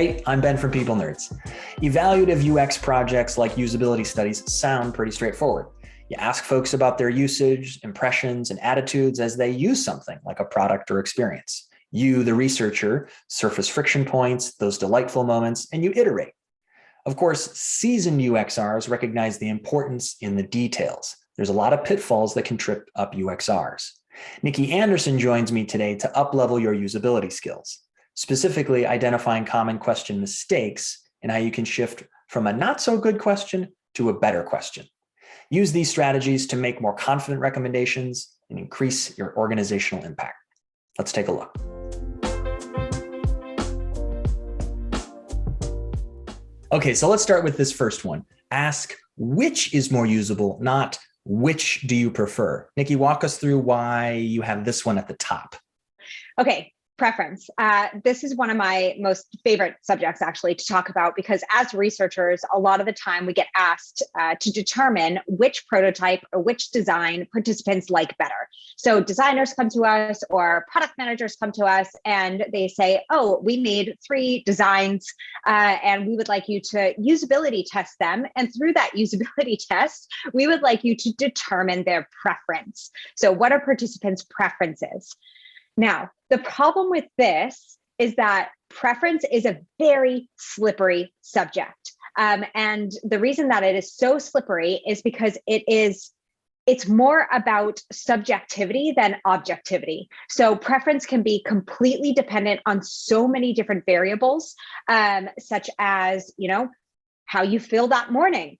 Hey, I'm Ben from People Nerds. Evaluative UX projects like usability studies sound pretty straightforward. You ask folks about their usage, impressions, and attitudes as they use something like a product or experience. You, the researcher, surface friction points, those delightful moments, and you iterate. Of course, seasoned UXRs recognize the importance in the details. There's a lot of pitfalls that can trip up UXRs. Nikki Anderson joins me today to uplevel your usability skills, specifically identifying common question mistakes and how you can shift from a not so good question to a better question. Use these strategies to make more confident recommendations and increase your organizational impact. Let's take a look. Okay, so let's start with this first one. Ask which is more usable, not which do you prefer. Nikki, walk us through why you have this one at the top. Okay, preference. This is one of my most favorite subjects actually to talk about, because as researchers, a lot of the time we get asked to determine which prototype or which design participants like better. So designers come to us or product managers come to us and they say, oh, we made 3 designs and we would like you to usability test them. And through that usability test, we would like you to determine their preference. So what are participants' preferences? Now, the problem with this is that preference is a very slippery subject. And the reason that it is so slippery is because it's more about subjectivity than objectivity. So preference can be completely dependent on so many different variables, such as, how you feel that morning.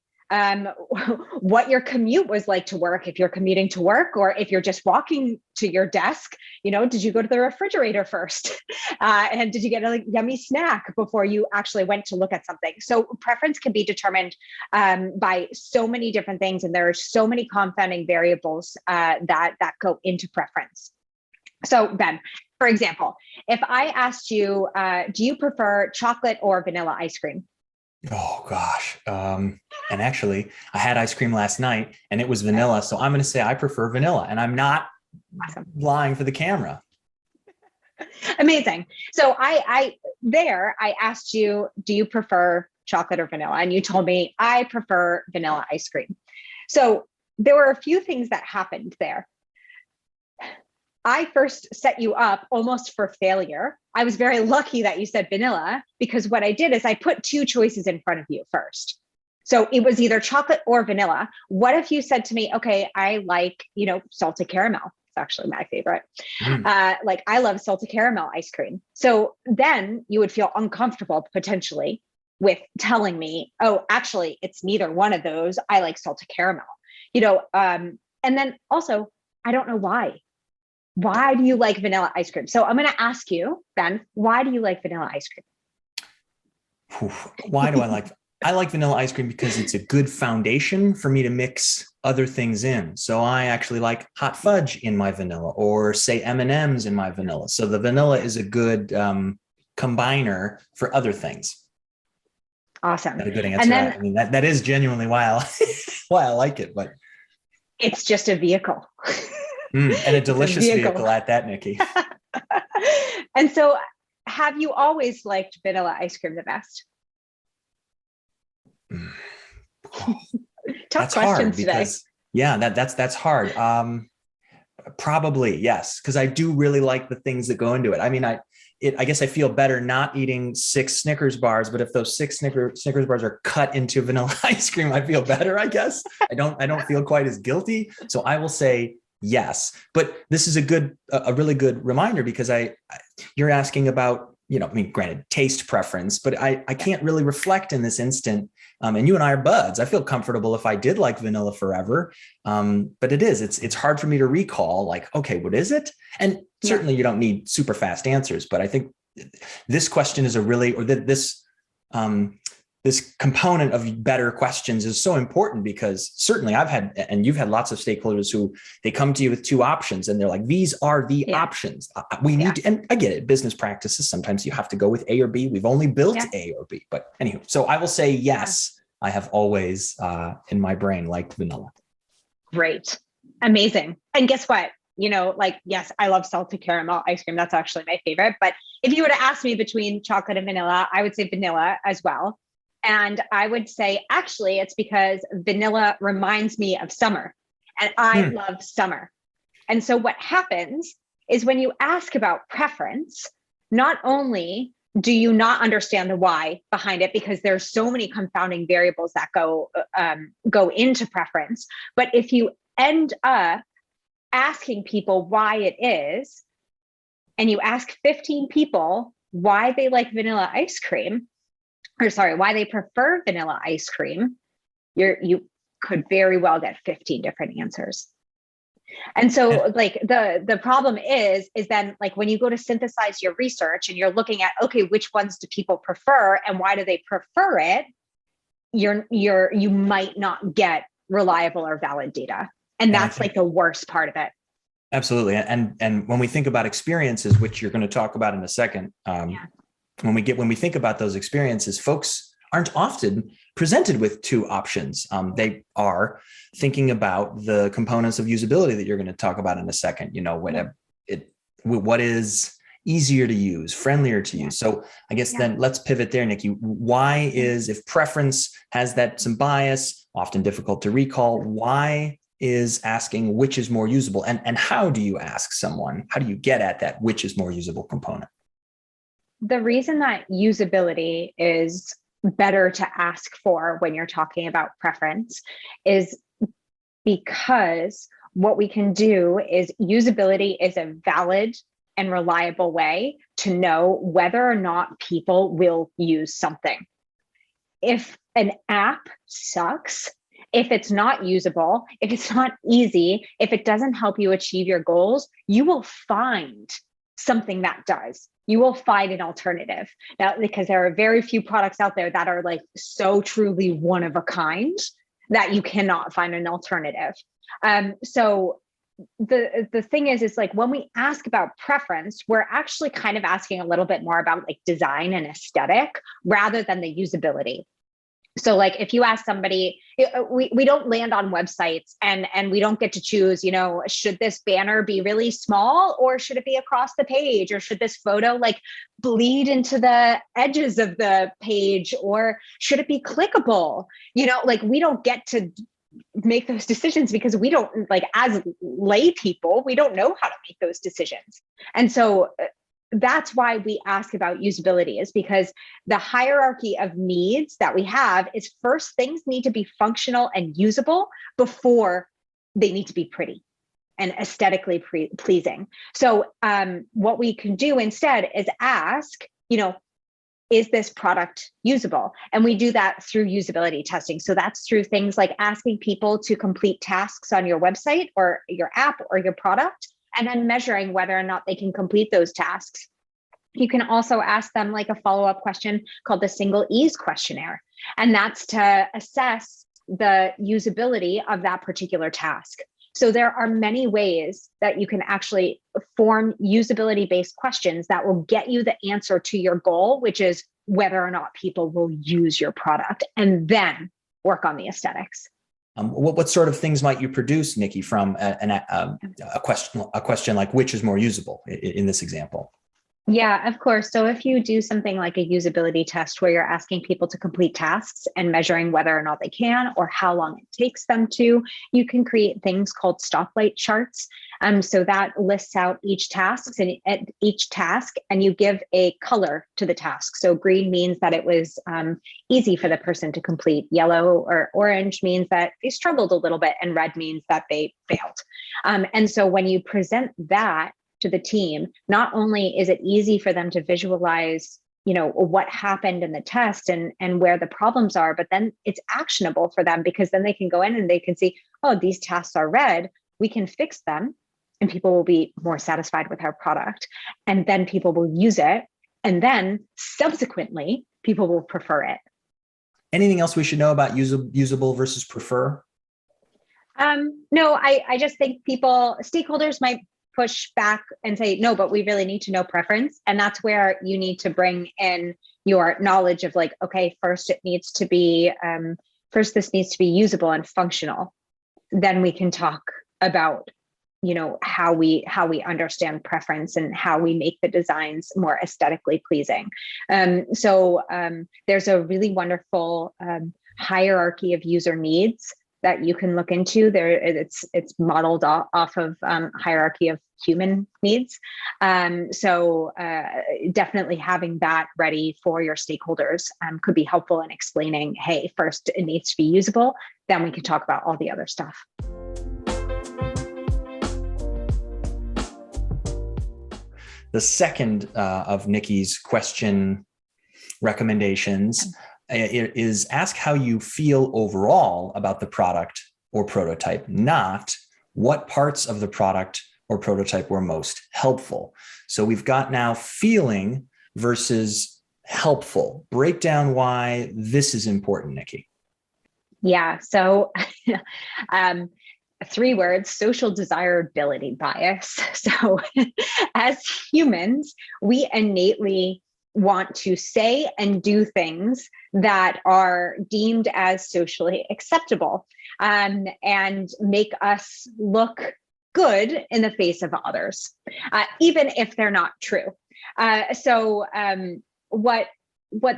What your commute was like to work, if you're commuting to work, or if you're just walking to your desk, did you go to the refrigerator first? And did you get a yummy snack before you actually went to look at something? So preference can be determined by so many different things. And there are so many confounding variables that go into preference. So Ben, for example, if I asked you, do you prefer chocolate or vanilla ice cream? Oh gosh. And actually I had ice cream last night and it was vanilla. So I'm going to say I prefer vanilla, and I'm not lying for the camera. Amazing. So I asked you, do you prefer chocolate or vanilla? And you told me I prefer vanilla ice cream. So there were a few things that happened there. I first set you up almost for failure. I was very lucky that you said vanilla, because what I did is I put 2 choices in front of you first. So it was either chocolate or vanilla. What if you said to me, okay, I like, salted caramel. It's actually my favorite. I love salted caramel ice cream. So then you would feel uncomfortable potentially with telling me, oh, actually, it's neither one of those. I like salted caramel, and then also, I don't know why. Why do you like vanilla ice cream? So I'm going to ask you, Ben, why do you like vanilla ice cream? Why do I like vanilla ice cream? Because it's a good foundation for me to mix other things in. So I actually like hot fudge in my vanilla, or say M&Ms in my vanilla. So the vanilla is a good combiner for other things. Awesome. Not a good answer. I mean, that is genuinely why I like it, but it's just a vehicle. And a delicious vehicle at that, Nikki. And so have you always liked vanilla ice cream the best? Tough questions today. Yeah, that's hard. Probably, yes, because I do really like the things that go into it. I mean, I guess I feel better not eating 6 Snickers bars, but if those 6 Snickers bars are cut into vanilla ice cream, I feel better, I guess. I don't feel quite as guilty. So I will say yes, but this is a really good reminder, because you're asking about, granted taste preference, but I can't really reflect in this instant. And you and I are buds. I feel comfortable if I did like vanilla forever. But it's hard for me to recall, like, okay, what is it? And certainly you don't need super fast answers, but I think this question is this component of better questions is so important, because certainly you've had lots of stakeholders who they come to you with 2 options and they're like, these are the options we need to, and I get it, business practices, sometimes you have to go with A or B. We've only built A or B, but anywho, so I will say, yes, I have always in my brain liked vanilla. Great. Amazing. And guess what? like, yes, I love salted caramel ice cream. That's actually my favorite. But if you were to ask me between chocolate and vanilla, I would say vanilla as well. And I would say, actually, it's because vanilla reminds me of summer, and I love summer. And so what happens is when you ask about preference, not only do you not understand the why behind it, because there's so many confounding variables that go into preference, but if you end up asking people why it is, and you ask 15 people why they like vanilla ice cream, why they prefer vanilla ice cream, you could very well get 15 different answers. And so like the problem is then like when you go to synthesize your research and you're looking at, okay, which ones do people prefer and why do they prefer it? You might not get reliable or valid data. And that's like the worst part of it. Absolutely. And when we think about experiences, which you're going to talk about in a second, when we think about those experiences, folks aren't often presented with two options. They are thinking about the components of usability that you're going to talk about in a second. What is easier to use, friendlier to use. So I guess then let's pivot there, Nikki. Why is, if preference has some bias, often difficult to recall, why is asking which is more usable? And how do you ask someone? How do you get at that which is more usable component? The reason that usability is better to ask for when you're talking about preference is because what we can do is usability is a valid and reliable way to know whether or not people will use something. If an app sucks, if it's not usable, if it's not easy, if it doesn't help you achieve your goals, you will find something that does. You will find an alternative. Now, because there are very few products out there that are like so truly one of a kind that you cannot find an alternative. So the thing is like when we ask about preference, we're actually kind of asking a little bit more about like design and aesthetic rather than the usability. So like if you ask somebody, we don't land on websites and we don't get to choose, should this banner be really small or should it be across the page, or should this photo like bleed into the edges of the page, or should it be clickable? Like we don't get to make those decisions because we don't, like, as lay people, we don't know how to make those decisions. And so that's why we ask about usability, is because the hierarchy of needs that we have is first things need to be functional and usable before they need to be pretty and aesthetically pleasing. So what we can do instead is ask, is this product usable? And we do that through usability testing. So that's through things like asking people to complete tasks on your website or your app or your product, and then measuring whether or not they can complete those tasks. You can also ask them like a follow-up question called the single ease questionnaire. And that's to assess the usability of that particular task. So there are many ways that you can actually form usability-based questions that will get you the answer to your goal, which is whether or not people will use your product, and then work on the aesthetics. What sort of things might you produce, Nikki, from a question like which is more usable in this example? Yeah, of course. So if you do something like a usability test where you're asking people to complete tasks and measuring whether or not they can or how long it takes them to, you can create things called stoplight charts. So that lists out each task and you give a color to the task. So green means that it was easy for the person to complete. Yellow or orange means that they struggled a little bit, and red means that they failed. And so when you present that to the team, not only is it easy for them to visualize, what happened in the test and where the problems are, but then it's actionable for them, because then they can go in and they can see, oh, these tasks are red, we can fix them, and people will be more satisfied with our product. And then people will use it. And then subsequently, people will prefer it. Anything else we should know about usable versus prefer? No, I just think stakeholders might push back and say, no, but we really need to know preference. And that's where you need to bring in your knowledge of like, okay, first this needs to be usable and functional. Then we can talk about how we understand preference and how we make the designs more aesthetically pleasing. So there's a really wonderful hierarchy of user needs that you can look into there. It's modeled off of hierarchy of human needs. So definitely having that ready for your stakeholders could be helpful in explaining, hey, first it needs to be usable, then we can talk about all the other stuff. The second of Nikki's question recommendations is ask how you feel overall about the product or prototype, not what parts of the product or prototype were most helpful. So we've got now feeling versus helpful. Break down why this is important, Nikki. Yeah. So 3 words: social desirability bias. So as humans, we innately want to say and do things that are deemed as socially acceptable and make us look good in the face of others, even if they're not true. So what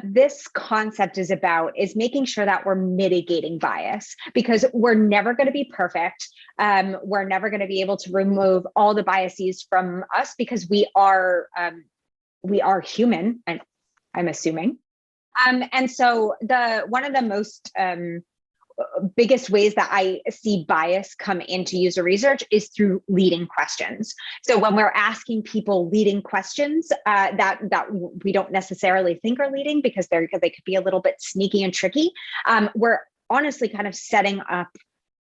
this concept is about is making sure that we're mitigating bias, because we're never going to be perfect. We're never going to be able to remove all the biases from us, because we are human, and I'm assuming. And so one of the most biggest ways that I see bias come into user research is through leading questions. So when we're asking people leading questions that we don't necessarily think are leading, because they could be a little bit sneaky and tricky, we're honestly kind of setting up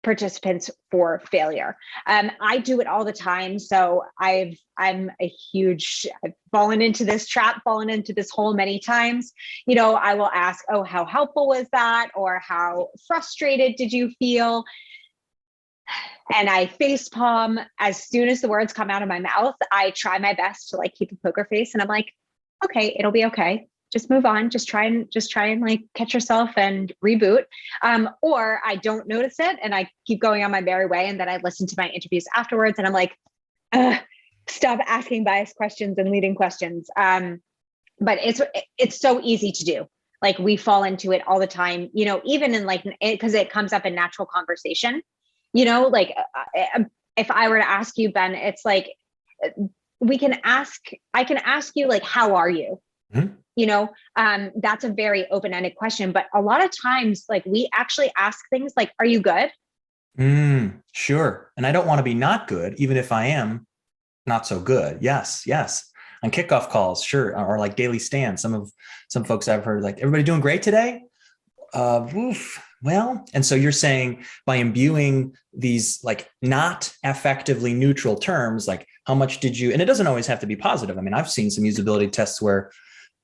participants for failure. I do it all the time. So I've fallen into this trap, fallen into this hole many times. I will ask, oh, how helpful was that? Or how frustrated did you feel? And I facepalm. As soon as the words come out of my mouth, I try my best to keep a poker face. And I'm like, okay, it'll be okay. Just move on. Just try and catch yourself and reboot. Or I don't notice it and I keep going on my merry way. And then I listen to my interviews afterwards and I'm like, stop asking biased questions and leading questions. But it's so easy to do. We fall into it all the time, even in because it comes up in natural conversation, if I were to ask you, Ben, it's I can ask you, how are you? Mm-hmm. That's a very open-ended question, but a lot of times, we actually ask things like, are you good? Sure. And I don't want to be not good, even if I am not so good. Yes. On kickoff calls, sure. Or daily stands. Some folks I've heard, everybody doing great today? Well, and so you're saying by imbuing these not affectively neutral terms, how much did you, and it doesn't always have to be positive. I mean, I've seen some usability tests where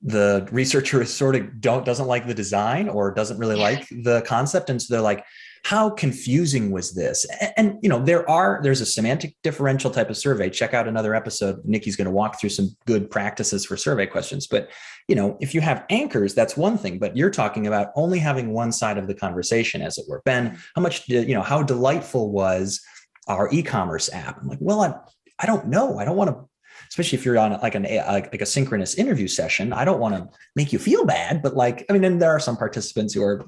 the researcher is doesn't like the design or doesn't really like the concept. And so they're like, how confusing was this? And there's a semantic differential type of survey. Check out another episode. Nikki's going to walk through some good practices for survey questions. But, if you have anchors, that's one thing, but you're talking about only having one side of the conversation, as it were. Ben, how delightful was our e-commerce app? I'm like, well, I don't know. I don't want to, especially if you're on a synchronous interview session, I don't want to make you feel bad, but and there are some participants who are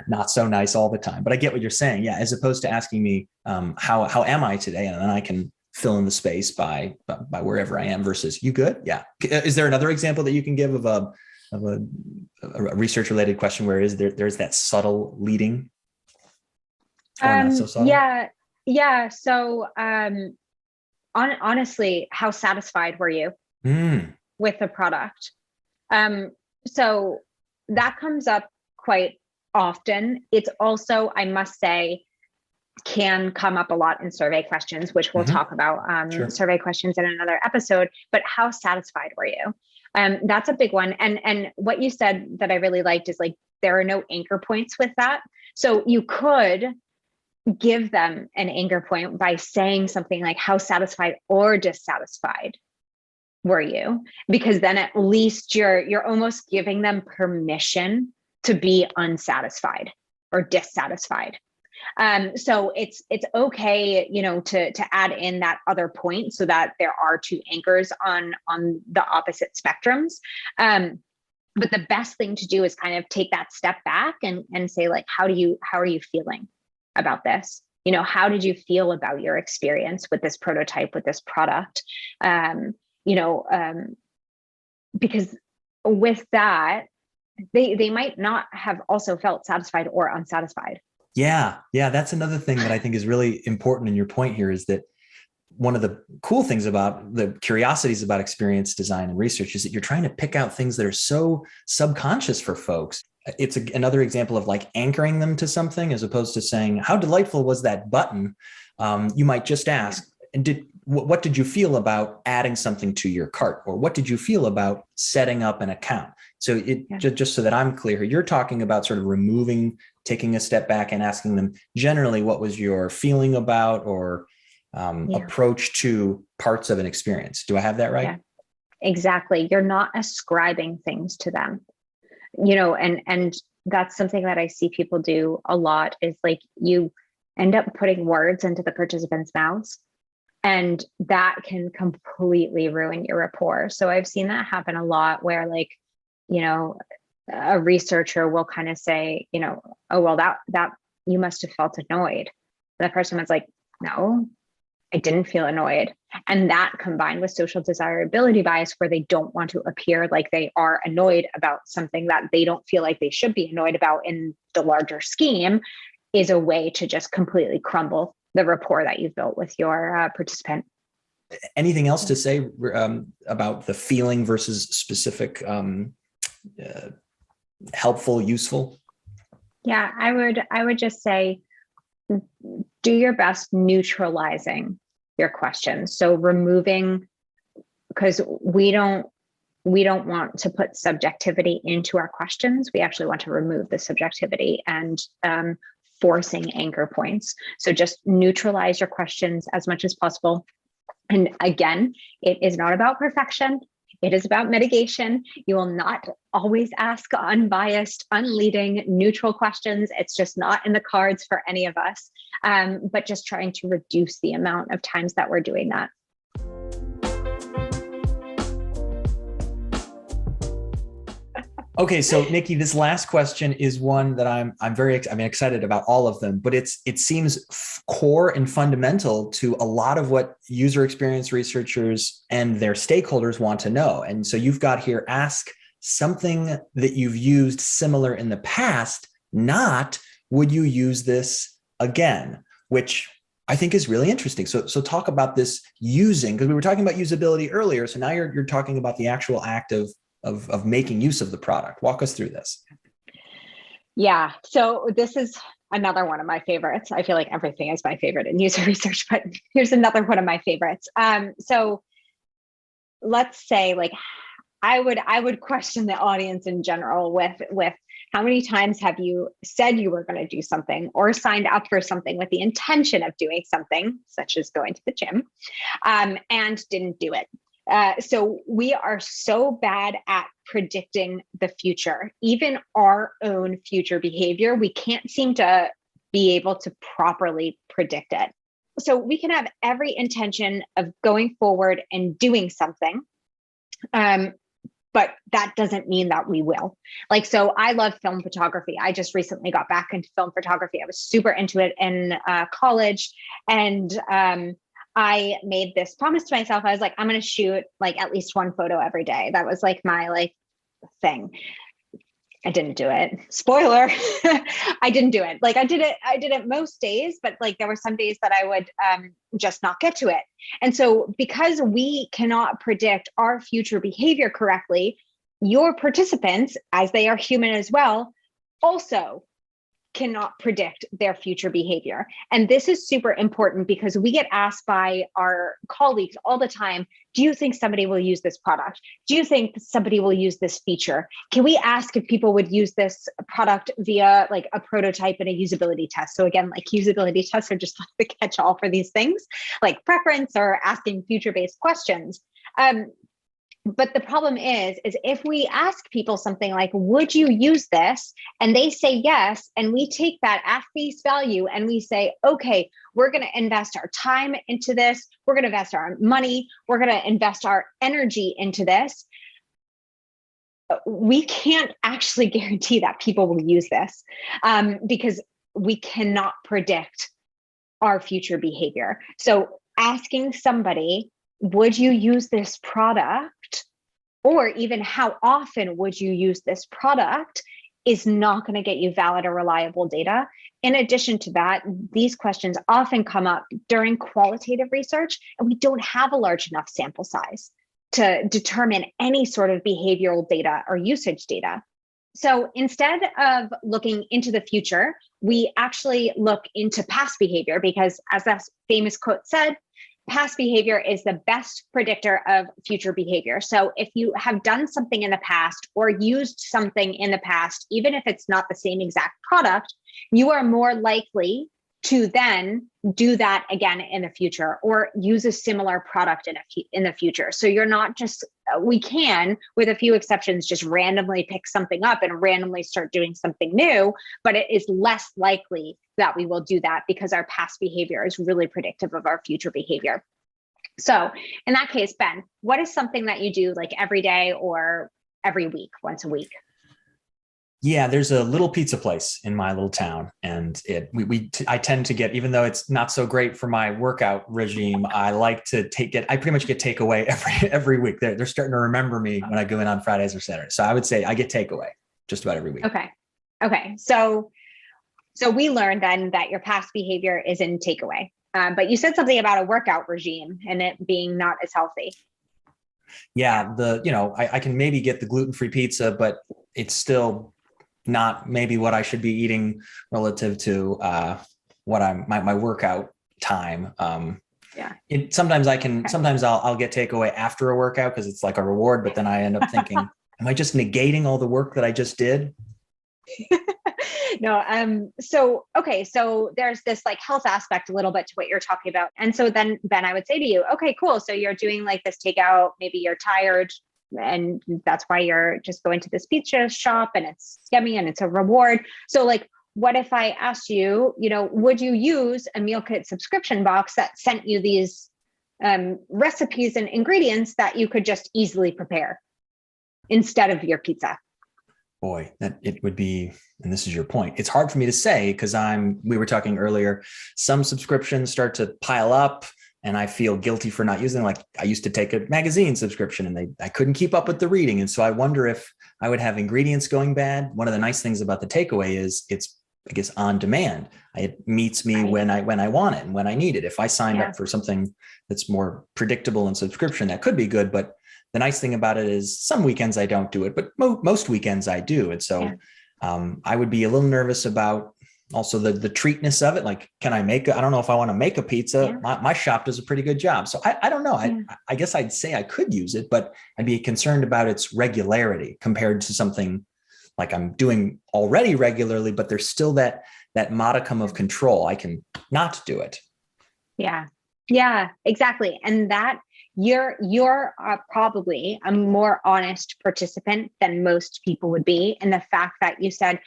not so nice all the time, but I get what you're saying. Yeah. As opposed to asking me, how am I today? And then I can fill in the space by wherever I am versus you good. Yeah. Is there another example that you can give of a research related question where there's that subtle leading? Or not so subtle? Yeah. So, honestly, how satisfied were you with the product? So that comes up quite often. It's also, I must say, can come up a lot in survey questions, which we'll talk about sure. Survey questions in another episode, but how satisfied were you? That's a big one. And what you said that I really liked is there are no anchor points with that. So you could give them an anchor point by saying something like, how satisfied or dissatisfied were you? Because then at least you're almost giving them permission to be unsatisfied or dissatisfied. So it's okay, to add in that other point so that there are two anchors on the opposite spectrums. But the best thing to do is kind of take that step back and say, like, how are you feeling about this? How did you feel about your experience with this prototype, with this product? Because with that, they might not have also felt satisfied or unsatisfied. Yeah. That's another thing that I think is really important in your point here, is that one of the cool things about the curiosities about experience design and research is that you're trying to pick out things that are so subconscious for folks. It's another example of like anchoring them to something, as opposed to saying, how delightful was that button? You might just ask, and what did you feel about adding something to your cart? Or what did you feel about setting up an account? So just so that I'm clear here, you're talking about sort of taking a step back and asking them generally, what was your feeling about or approach to parts of an experience? Do I have that right? Yeah, exactly. You're not ascribing things to them, and that's something that I see people do a lot, is like you end up putting words into the participants' mouths, and that can completely ruin your rapport. So I've seen that happen a lot where, like, a researcher will kind of say, oh, well, that you must have felt annoyed. And the person was like, no, I didn't feel annoyed. And that, combined with social desirability bias, where they don't want to appear like they are annoyed about something that they don't feel like they should be annoyed about in the larger scheme, is a way to just completely crumble the rapport that you've built with your participant. Anything else to say about the feeling versus specific helpful, useful? Yeah, I would just say, do your best neutralizing your questions. So removing, because we don't want to put subjectivity into our questions. We actually want to remove the subjectivity and forcing anchor points. So just neutralize your questions as much as possible. And again, it is not about perfection. It is about mitigation. You will not always ask unbiased, unleading, neutral questions. It's just not in the cards for any of us, but just trying to reduce the amount of times that we're doing that. Okay, so Nikki, this last question is one that I'm very excited about all of them, but it seems core and fundamental to a lot of what user experience researchers and their stakeholders want to know. And so you've got here, ask something that you've used similar in the past, not would you use this again, which I think is really interesting. So talk about this using, because we were talking about usability earlier. So now you're talking about the actual act of making use of the product. Walk us through this. Yeah, so this is another one of my favorites. I feel like everything is my favorite in user research, but here's another one of my favorites. So let's say, like, I would question the audience in general with how many times have you said you were going to do something or signed up for something with the intention of doing something, such as going to the gym, and didn't do it. So we are so bad at predicting the future, even our own future behavior. We can't seem to be able to properly predict it. So we can have every intention of going forward and doing something, but that doesn't mean that we will. Like, so I love film photography. I just recently got back into film photography. I was super into it in college, and I made this promise to myself. I was like, I'm going to shoot like at least one photo every day. That was like my thing. I didn't do it. Spoiler. I didn't do it. Like I did it most days, but like there were some days that I would just not get to it. And so because we cannot predict our future behavior correctly, your participants, as they are human as well, also cannot predict their future behavior. And this is super important because we get asked by our colleagues all the time, do you think somebody will use this product? Do you think somebody will use this feature? Can we ask if people would use this product via like a prototype and a usability test? So again, like usability tests are just like the catch-all for these things, like preference or asking future-based questions. But the problem is if we ask people something like, would you use this? And they say yes, and we take that at face value and we say, okay, we're going to invest our time into this. We're going to invest our money. We're going to invest our energy into this. We can't actually guarantee that people will use this because we cannot predict our future behavior. So asking somebody, would you use this product? Or even how often would you use this product is not going to get you valid or reliable data. In addition to that, these questions often come up during qualitative research, and we don't have a large enough sample size to determine any sort of behavioral data or usage data. So instead of looking into the future, we actually look into past behavior because, as that famous quote said, past behavior is the best predictor of future behavior. So if you have done something in the past or used something in the past, even if it's not the same exact product, you are more likely to then do that again in the future or use a similar product in the future. So you're not just, we can, with a few exceptions, just randomly pick something up and randomly start doing something new, but it is less likely that we will do that because our past behavior is really predictive of our future behavior. So in that case, Ben, what is something that you do like every day or every week, once a week? Yeah, there's a little pizza place in my little town, and I tend to get, even though it's not so great for my workout regime, I like to I pretty much get takeaway every week. They're starting to remember me when I go in on Fridays or Saturdays. So I would say I get takeaway just about every week. Okay. So we learned then that your past behavior is in takeaway, but you said something about a workout regime and it being not as healthy. Yeah, I can maybe get the gluten-free pizza, but it's still not maybe what I should be eating relative to what my workout time. Sometimes I'll get takeaway after a workout because it's like a reward, but then I end up thinking, am I just negating all the work that I just did? No. So there's this like health aspect a little bit to what you're talking about. And so then, Ben, I would say to you, okay, cool. So you're doing like this takeout, maybe you're tired and that's why you're just going to this pizza shop and it's yummy and it's a reward. So like, what if I asked you, would you use a meal kit subscription box that sent you these recipes and ingredients that you could just easily prepare instead of your pizza? Boy, that it would be, and this is your point. It's hard for me to say because we were talking earlier, some subscriptions start to pile up and I feel guilty for not using them. Like I used to take a magazine subscription and I couldn't keep up with the reading. And so I wonder if I would have ingredients going bad. One of the nice things about the takeaway is it's, I guess, on demand. It meets me when I want it and when I need it. If I signed up for something that's more predictable in subscription, that could be good. But the nice thing about it is some weekends I don't do it, but most weekends I do. And so I would be a little nervous about also the treatness of it. Like, can I I don't know if I want to make a pizza. My shop does a pretty good job. So I don't know. I guess I'd say I could use it, but I'd be concerned about its regularity compared to something like I'm doing already regularly, but there's still that modicum of control. I can not do it. Yeah, exactly. And that you're probably a more honest participant than most people would be. And the fact that you said,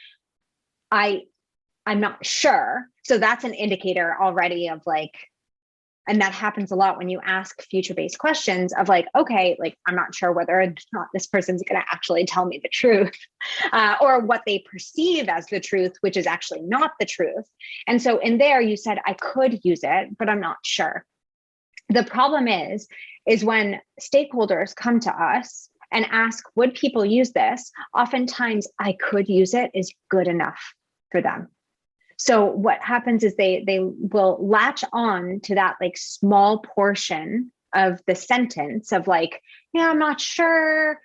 I'm not sure. So that's an indicator already of like, and that happens a lot when you ask future-based questions of like, okay, like, I'm not sure whether or not this person's going to actually tell me the truth or what they perceive as the truth, which is actually not the truth. And so in there, you said, I could use it, but I'm not sure. The problem is when stakeholders come to us and ask, would people use this? Oftentimes, I could use it is good enough for them. So what happens is they will latch on to that like small portion of the sentence of like, yeah, I'm not sure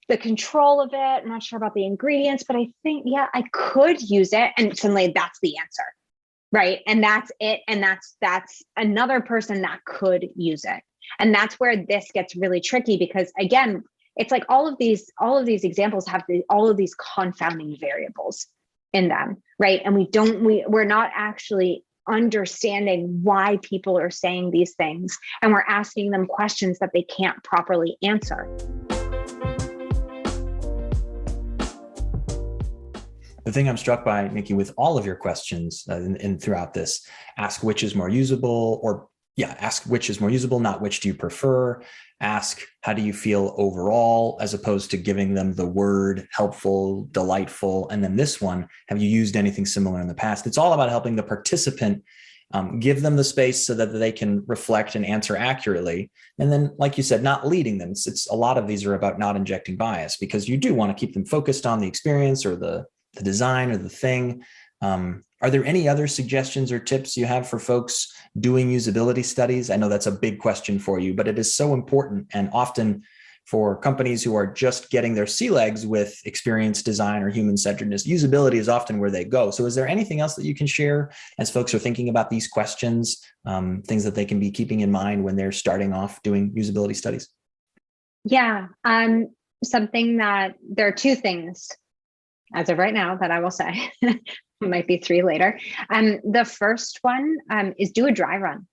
the control of it. I'm not sure about the ingredients, but I think, yeah, I could use it. And suddenly that's the answer, right? And that's it. And that's another person that could use it. And that's where this gets really tricky because again, it's like all of these examples have all of these confounding variables in them, right? And we're not actually understanding why people are saying these things, and we're asking them questions that they can't properly answer. The thing I'm struck by, Nikki, with all of your questions and throughout this, ask which is more usable, ask which is more usable, not which do you prefer. Ask how do you feel overall, as opposed to giving them the word helpful, delightful. And then this one, have you used anything similar in the past? It's all about helping the participant give them the space so that they can reflect and answer accurately. And then, like you said, not leading them. It's a lot of these are about not injecting bias, because you do want to keep them focused on the experience or the design or the thing. Are there any other suggestions or tips you have for folks doing usability studies? I know that's a big question for you, but it is so important. And often for companies who are just getting their sea legs with experience design or human centeredness, usability is often where they go. So is there anything else that you can share as folks are thinking about these questions, things that they can be keeping in mind when they're starting off doing usability studies? Yeah, something that there are two things as of right now that I will say, might be three later. The first one is do a dry run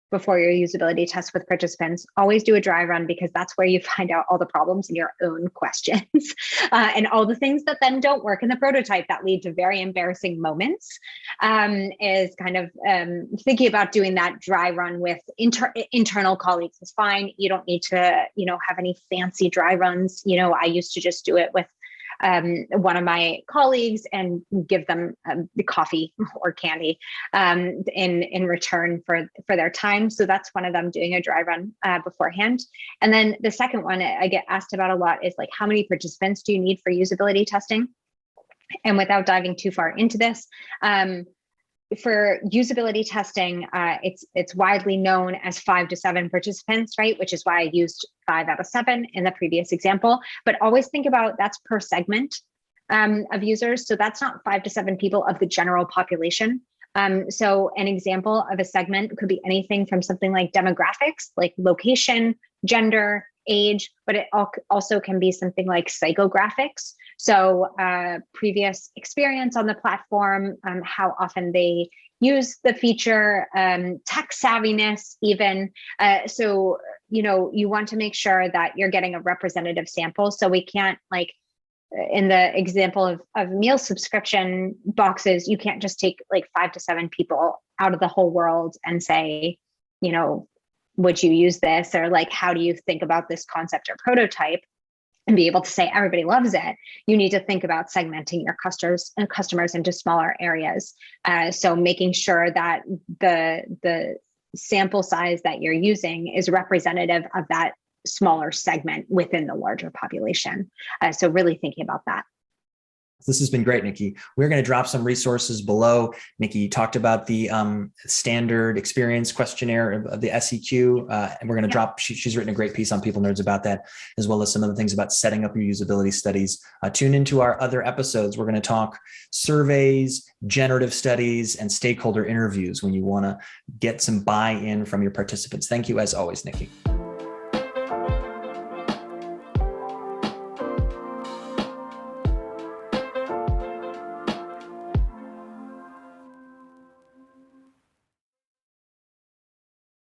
before your usability test with participants. Always do a dry run, because that's where you find out all the problems in your own questions and all the things that then don't work in the prototype that lead to very embarrassing moments. Is kind of thinking about doing that dry run with internal colleagues is fine. You don't need to, have any fancy dry runs. I used to just do it with one of my colleagues and give them the coffee or candy in return for their time. So that's one of them, doing a dry run beforehand. And then the second one I get asked about a lot is like, how many participants do you need for usability testing? And without diving too far into this, for usability testing, it's widely known as 5 to 7 participants, right? Which is why I used 5 out of 7 in the previous example. But always think about that's per segment of users. So that's not 5 to 7 people of the general population. So an example of a segment could be anything from something like demographics, like location, gender, age, but it also can be something like psychographics. So previous experience on the platform, how often they use the feature, tech savviness even. So, you want to make sure that you're getting a representative sample. So we can't, like in the example of meal subscription boxes, you can't just take like 5 to 7 people out of the whole world and say, would you use this? Or like, how do you think about this concept or prototype? And be able to say everybody loves it. You need to think about segmenting your customers into smaller areas. So making sure that the sample size that you're using is representative of that smaller segment within the larger population. So really thinking about that. This has been great, Nikki. We're going to drop some resources below. Nikki talked about the standard experience questionnaire of the SEQ, and we're going to drop, she's written a great piece on People Nerds about that, as well as some of the things about setting up your usability studies. Tune into our other episodes. We're going to talk surveys, generative studies, and stakeholder interviews when you want to get some buy-in from your participants. Thank you, as always, Nikki.